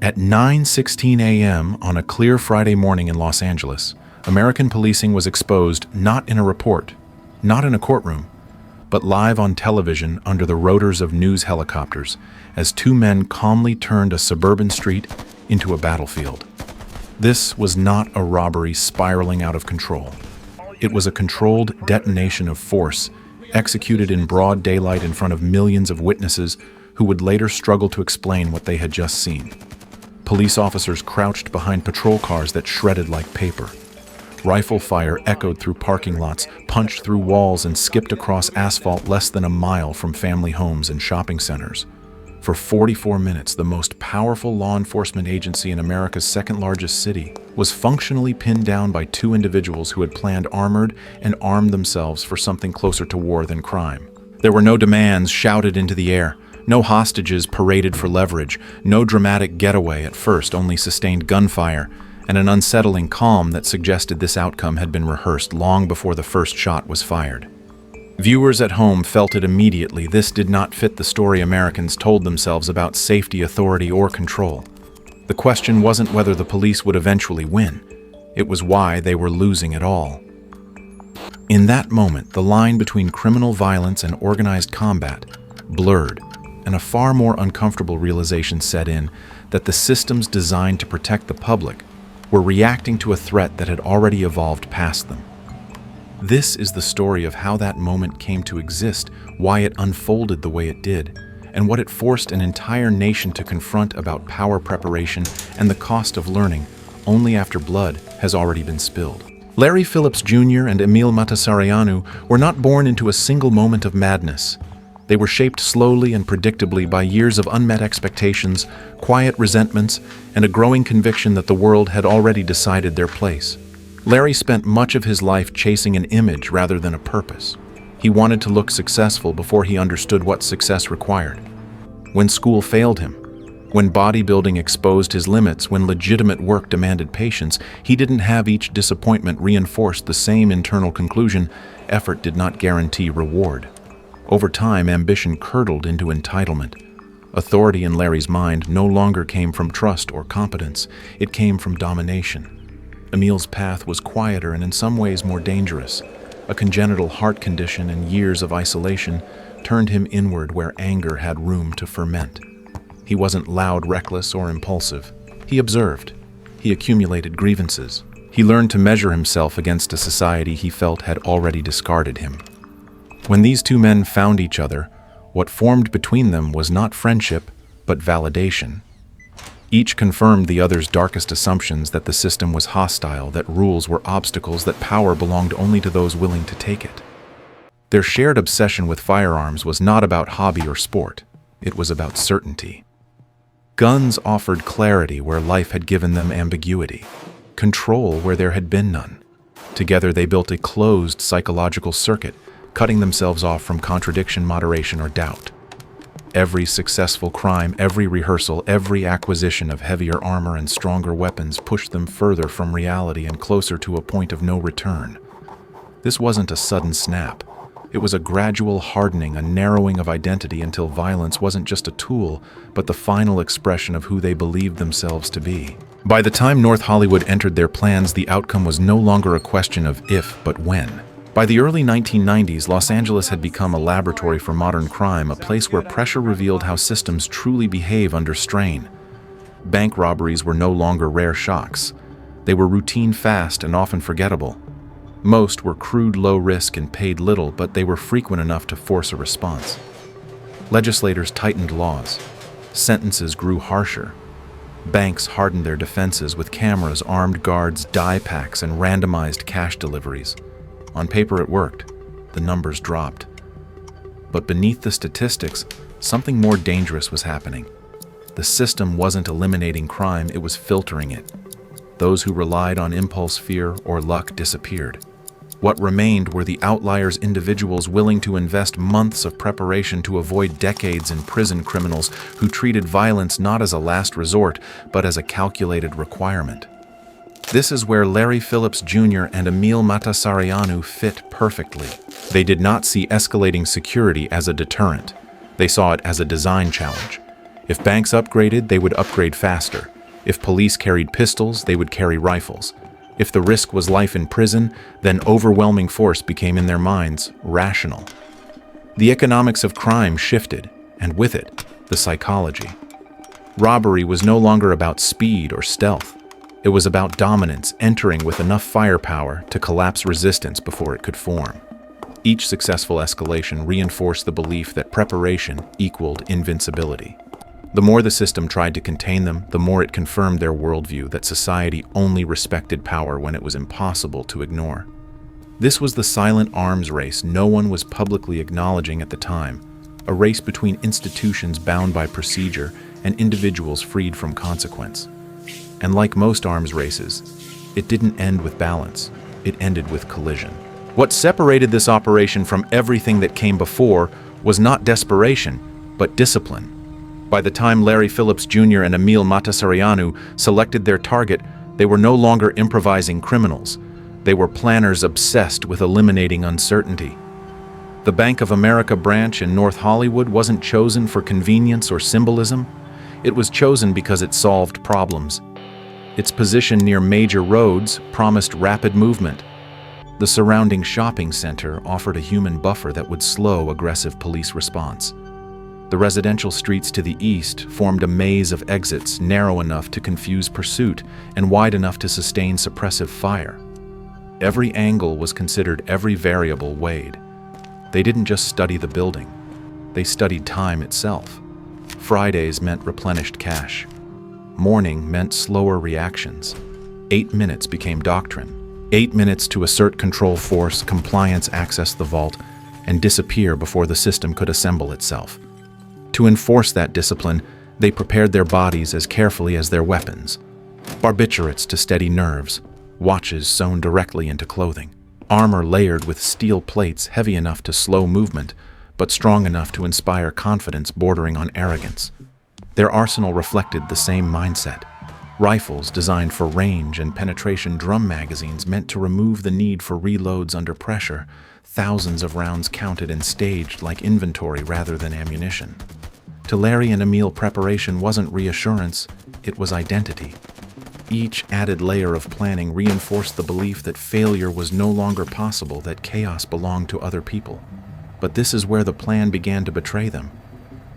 At 9:16 a.m. on a clear Friday morning in Los Angeles, American policing was exposed not in a report, not in a courtroom, but live on television under the rotors of news helicopters as two men calmly turned a suburban street into a battlefield. This was not a robbery spiraling out of control. It was a controlled detonation of force executed in broad daylight in front of millions of witnesses who would later struggle to explain what they had just seen. Police officers crouched behind patrol cars that shredded like paper. Rifle fire echoed through parking lots, punched through walls, and skipped across asphalt less than a mile from family homes and shopping centers. For 44 minutes, the most powerful law enforcement agency in America's second-largest city was functionally pinned down by two individuals who had planned armored and armed themselves for something closer to war than crime. There were no demands shouted into the air. No hostages paraded for leverage, no dramatic getaway at first, only sustained gunfire, and an unsettling calm that suggested this outcome had been rehearsed long before the first shot was fired. Viewers at home felt it immediately. This did not fit the story Americans told themselves about safety, authority, or control. The question wasn't whether the police would eventually win. It was why they were losing it all. In that moment, the line between criminal violence and organized combat blurred, and a far more uncomfortable realization set in that the systems designed to protect the public were reacting to a threat that had already evolved past them. This is the story of how that moment came to exist, why it unfolded the way it did, and what it forced an entire nation to confront about power preparation and the cost of learning only after blood has already been spilled. Larry Phillips Jr. and Emil Matasareanu were not born into a single moment of madness. They were shaped slowly and predictably by years of unmet expectations, quiet resentments, and a growing conviction that the world had already decided their place. Larry spent much of his life chasing an image rather than a purpose. He wanted to look successful before he understood what success required. When school failed him, when bodybuilding exposed his limits, when legitimate work demanded patience, he didn't have each disappointment reinforce the same internal conclusion: effort did not guarantee reward. Over time, ambition curdled into entitlement. Authority in Larry's mind no longer came from trust or competence. It came from domination. Emil's path was quieter and in some ways more dangerous. A congenital heart condition and years of isolation turned him inward where anger had room to ferment. He wasn't loud, reckless, or impulsive. He observed. He accumulated grievances. He learned to measure himself against a society he felt had already discarded him. When these two men found each other, what formed between them was not friendship, but validation. Each confirmed the other's darkest assumptions, that the system was hostile, that rules were obstacles, that power belonged only to those willing to take it. Their shared obsession with firearms was not about hobby or sport. It was about certainty. Guns offered clarity where life had given them ambiguity, control where there had been none. Together they built a closed psychological circuit, cutting themselves off from contradiction, moderation, or doubt. Every successful crime, every rehearsal, every acquisition of heavier armor and stronger weapons pushed them further from reality and closer to a point of no return. This wasn't a sudden snap. It was a gradual hardening, a narrowing of identity until violence wasn't just a tool, but the final expression of who they believed themselves to be. By the time North Hollywood entered their plans, the outcome was no longer a question of if, but when. By the early 1990s, Los Angeles had become a laboratory for modern crime, a place where pressure revealed how systems truly behave under strain. Bank robberies were no longer rare shocks. They were routine, fast, and often forgettable. Most were crude, low risk, and paid little, but they were frequent enough to force a response. Legislators tightened laws. Sentences grew harsher. Banks hardened their defenses with cameras, armed guards, die packs, and randomized cash deliveries. On paper, it worked. The numbers dropped. But beneath the statistics, something more dangerous was happening. The system wasn't eliminating crime, it was filtering it. Those who relied on impulse, fear, or luck disappeared. What remained were the outliers, individuals willing to invest months of preparation to avoid decades in prison, criminals who treated violence not as a last resort, but as a calculated requirement. This is where Larry Phillips Jr. and Emil Matasareanu fit perfectly. They did not see escalating security as a deterrent. They saw it as a design challenge. If banks upgraded, they would upgrade faster. If police carried pistols, they would carry rifles. If the risk was life in prison, then overwhelming force became in their minds rational. The economics of crime shifted, and with it, the psychology. Robbery was no longer about speed or stealth. It was about dominance entering with enough firepower to collapse resistance before it could form. Each successful escalation reinforced the belief that preparation equaled invincibility. The more the system tried to contain them, the more it confirmed their worldview that society only respected power when it was impossible to ignore. This was the silent arms race no one was publicly acknowledging at the time, a race between institutions bound by procedure and individuals freed from consequence. And like most arms races, it didn't end with balance, it ended with collision. What separated this operation from everything that came before was not desperation, but discipline. By the time Larry Phillips Jr. and Emil Matasareanu selected their target, they were no longer improvising criminals. They were planners obsessed with eliminating uncertainty. The Bank of America branch in North Hollywood wasn't chosen for convenience or symbolism. It was chosen because it solved problems. Its position near major roads promised rapid movement. The surrounding shopping center offered a human buffer that would slow aggressive police response. The residential streets to the east formed a maze of exits narrow enough to confuse pursuit and wide enough to sustain suppressive fire. Every angle was considered, every variable weighed. They didn't just study the building. They studied time itself. Fridays meant replenished cash. Morning meant slower reactions. 8 minutes became doctrine. 8 minutes to assert control force, compliance access the vault, and disappear before the system could assemble itself. To enforce that discipline, they prepared their bodies as carefully as their weapons. Barbiturates to steady nerves, watches sewn directly into clothing, armor layered with steel plates heavy enough to slow movement, but strong enough to inspire confidence bordering on arrogance. Their arsenal reflected the same mindset. Rifles designed for range and penetration, drum magazines meant to remove the need for reloads under pressure, thousands of rounds counted and staged like inventory rather than ammunition. To Larry and Emil, preparation wasn't reassurance, it was identity. Each added layer of planning reinforced the belief that failure was no longer possible, that chaos belonged to other people. But this is where the plan began to betray them.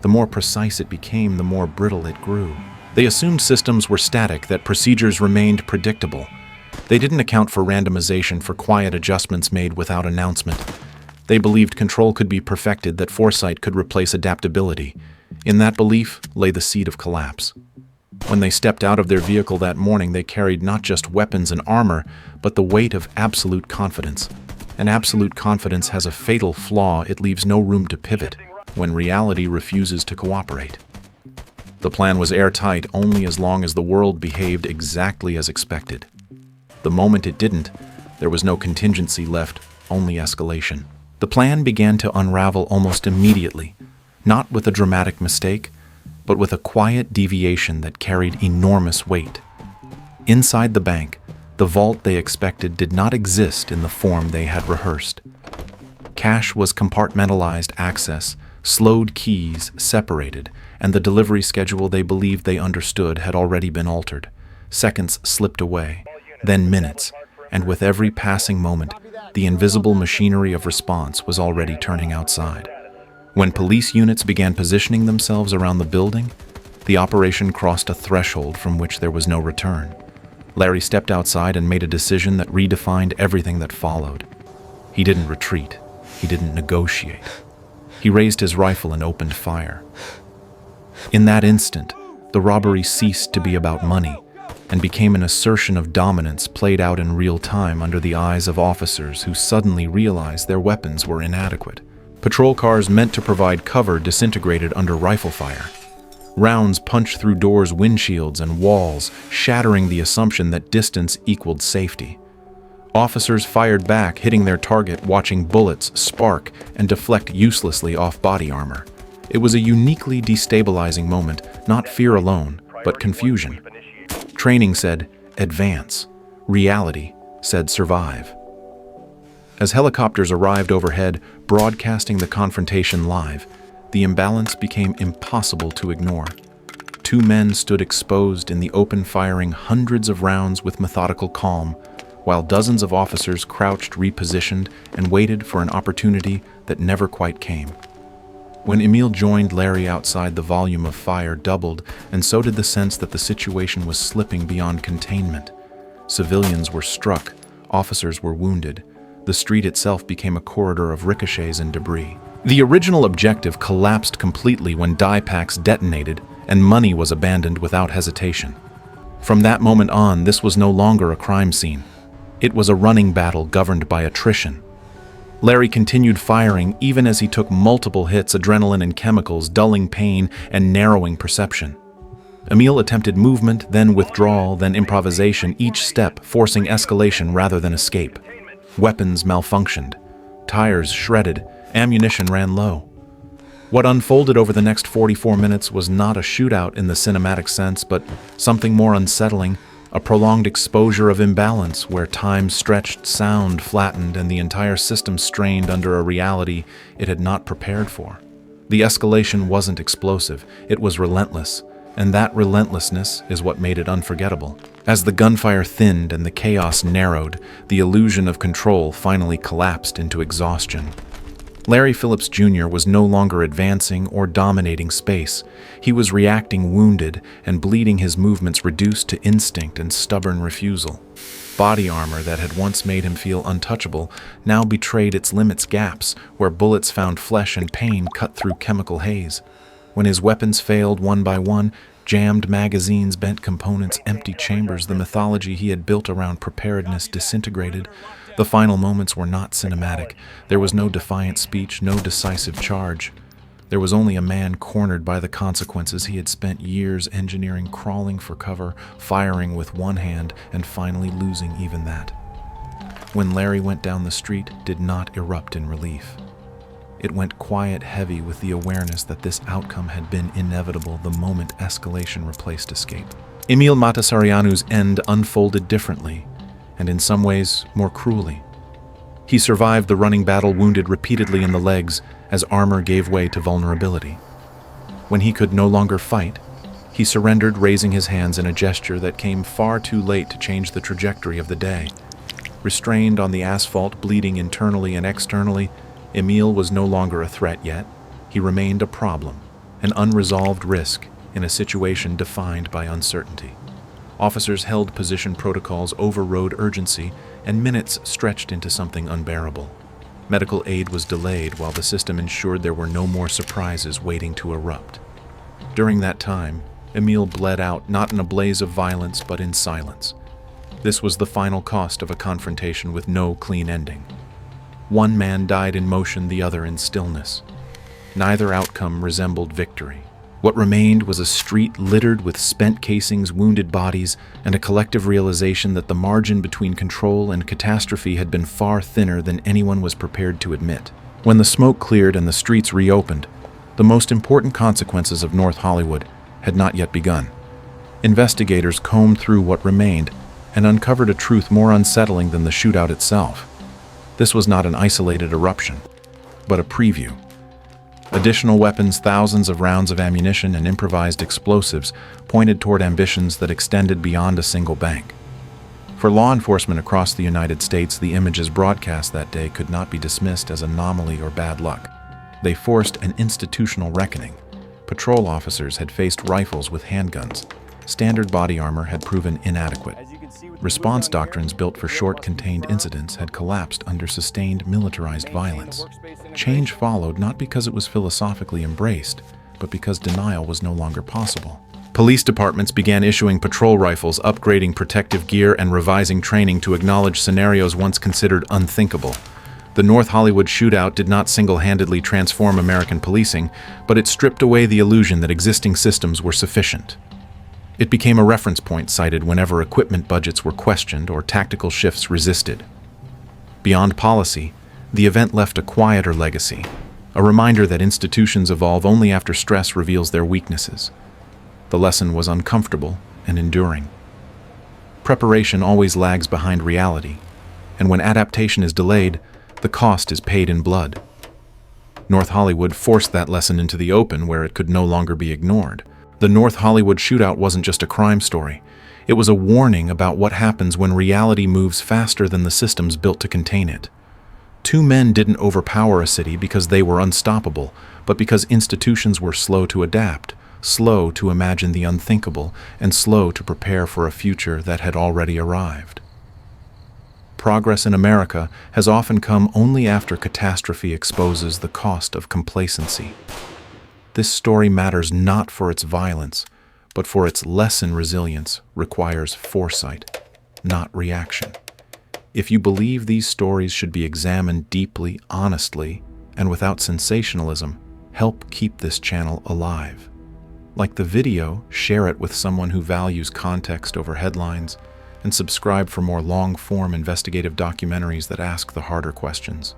The more precise it became, the more brittle it grew. They assumed systems were static, that procedures remained predictable. They didn't account for randomization, for quiet adjustments made without announcement. They believed control could be perfected, that foresight could replace adaptability. In that belief lay the seed of collapse. When they stepped out of their vehicle that morning, they carried not just weapons and armor, but the weight of absolute confidence. And absolute confidence has a fatal flaw: it leaves no room to pivot when reality refuses to cooperate. The plan was airtight only as long as the world behaved exactly as expected. The moment it didn't, there was no contingency left, only escalation. The plan began to unravel almost immediately, not with a dramatic mistake, but with a quiet deviation that carried enormous weight. Inside the bank, the vault they expected did not exist in the form they had rehearsed. Cash was compartmentalized access, slowed keys separated, and the delivery schedule they believed they understood had already been altered. Seconds slipped away, then minutes, and with every passing moment, the invisible machinery of response was already turning outside. When police units began positioning themselves around the building, the operation crossed a threshold from which there was no return. Larry stepped outside and made a decision that redefined everything that followed. He didn't retreat. He didn't negotiate. He raised his rifle and opened fire. In that instant, the robbery ceased to be about money and became an assertion of dominance played out in real time under the eyes of officers who suddenly realized their weapons were inadequate. Patrol cars meant to provide cover disintegrated under rifle fire. Rounds punched through doors, windshields, and walls, shattering the assumption that distance equaled safety. Officers fired back, hitting their target, watching bullets spark and deflect uselessly off body armor. It was a uniquely destabilizing moment, not fear alone, but confusion. Training said, advance. Reality said, survive. As helicopters arrived overhead, broadcasting the confrontation live, the imbalance became impossible to ignore. Two men stood exposed in the open, firing hundreds of rounds with methodical calm, while dozens of officers crouched repositioned and waited for an opportunity that never quite came. When Emile joined Larry outside, the volume of fire doubled, and so did the sense that the situation was slipping beyond containment. Civilians were struck, officers were wounded. The street itself became a corridor of ricochets and debris. The original objective collapsed completely when dye packs detonated and money was abandoned without hesitation. From that moment on, this was no longer a crime scene. It was a running battle governed by attrition. Larry continued firing even as he took multiple hits, adrenaline and chemicals, dulling pain and narrowing perception. Emile attempted movement, then withdrawal, then improvisation, each step forcing escalation rather than escape. Weapons malfunctioned. Tires shredded. Ammunition ran low. What unfolded over the next 44 minutes was not a shootout in the cinematic sense, but something more unsettling, a prolonged exposure of imbalance where time stretched, sound flattened, and the entire system strained under a reality it had not prepared for. The escalation wasn't explosive, it was relentless, and that relentlessness is what made it unforgettable. As the gunfire thinned and the chaos narrowed, the illusion of control finally collapsed into exhaustion. Larry Phillips Jr. was no longer advancing or dominating space. He was reacting wounded and bleeding, his movements reduced to instinct and stubborn refusal. Body armor that had once made him feel untouchable now betrayed its limits, gaps where bullets found flesh and pain cut through chemical haze. When his weapons failed one by one, jammed magazines, bent components, empty chambers, the mythology he had built around preparedness disintegrated. The final moments were not cinematic. There was no defiant speech, no decisive charge. There was only a man cornered by the consequences he had spent years engineering, crawling for cover, firing with one hand, and finally losing even that. When Larry went down the street, did not erupt in relief. It went quiet, heavy with the awareness that this outcome had been inevitable the moment escalation replaced escape. Emile Matasarianu's end unfolded differently, and in some ways more cruelly. He survived the running battle, wounded repeatedly in the legs as armor gave way to vulnerability. When he could no longer fight, he surrendered, raising his hands in a gesture that came far too late to change the trajectory of the day. Restrained on the asphalt, bleeding internally and externally, Emile was no longer a threat yet. He remained a problem, an unresolved risk in a situation defined by uncertainty. Officers held position, protocols overrode urgency, and minutes stretched into something unbearable. Medical aid was delayed while the system ensured there were no more surprises waiting to erupt. During that time, Emile bled out, not in a blaze of violence, but in silence. This was the final cost of a confrontation with no clean ending. One man died in motion, the other in stillness. Neither outcome resembled victory. What remained was a street littered with spent casings, wounded bodies, and a collective realization that the margin between control and catastrophe had been far thinner than anyone was prepared to admit. When the smoke cleared and the streets reopened, the most important consequences of North Hollywood had not yet begun. Investigators combed through what remained and uncovered a truth more unsettling than the shootout itself. This was not an isolated eruption, but a preview. Additional weapons, thousands of rounds of ammunition, and improvised explosives pointed toward ambitions that extended beyond a single bank. For law enforcement across the United States, the images broadcast that day could not be dismissed as anomaly or bad luck. They forced an institutional reckoning. Patrol officers had faced rifles with handguns. Standard body armor had proven inadequate. Response doctrines built for short, contained incidents had collapsed under sustained militarized violence. Change followed not because it was philosophically embraced, but because denial was no longer possible. Police departments began issuing patrol rifles, upgrading protective gear, and revising training to acknowledge scenarios once considered unthinkable. The North Hollywood shootout did not single-handedly transform American policing, but it stripped away the illusion that existing systems were sufficient. It became a reference point cited whenever equipment budgets were questioned or tactical shifts resisted. Beyond policy, the event left a quieter legacy, a reminder that institutions evolve only after stress reveals their weaknesses. The lesson was uncomfortable and enduring. Preparation always lags behind reality, and when adaptation is delayed, the cost is paid in blood. North Hollywood forced that lesson into the open where it could no longer be ignored. The North Hollywood shootout wasn't just a crime story. It was a warning about what happens when reality moves faster than the systems built to contain it. Two men didn't overpower a city because they were unstoppable, but because institutions were slow to adapt, slow to imagine the unthinkable, and slow to prepare for a future that had already arrived. Progress in America has often come only after catastrophe exposes the cost of complacency. This story matters not for its violence, but for its lesson. Resilience requires foresight, not reaction. If you believe these stories should be examined deeply, honestly, and without sensationalism, help keep this channel alive. Like the video, share it with someone who values context over headlines, and subscribe for more long-form investigative documentaries that ask the harder questions.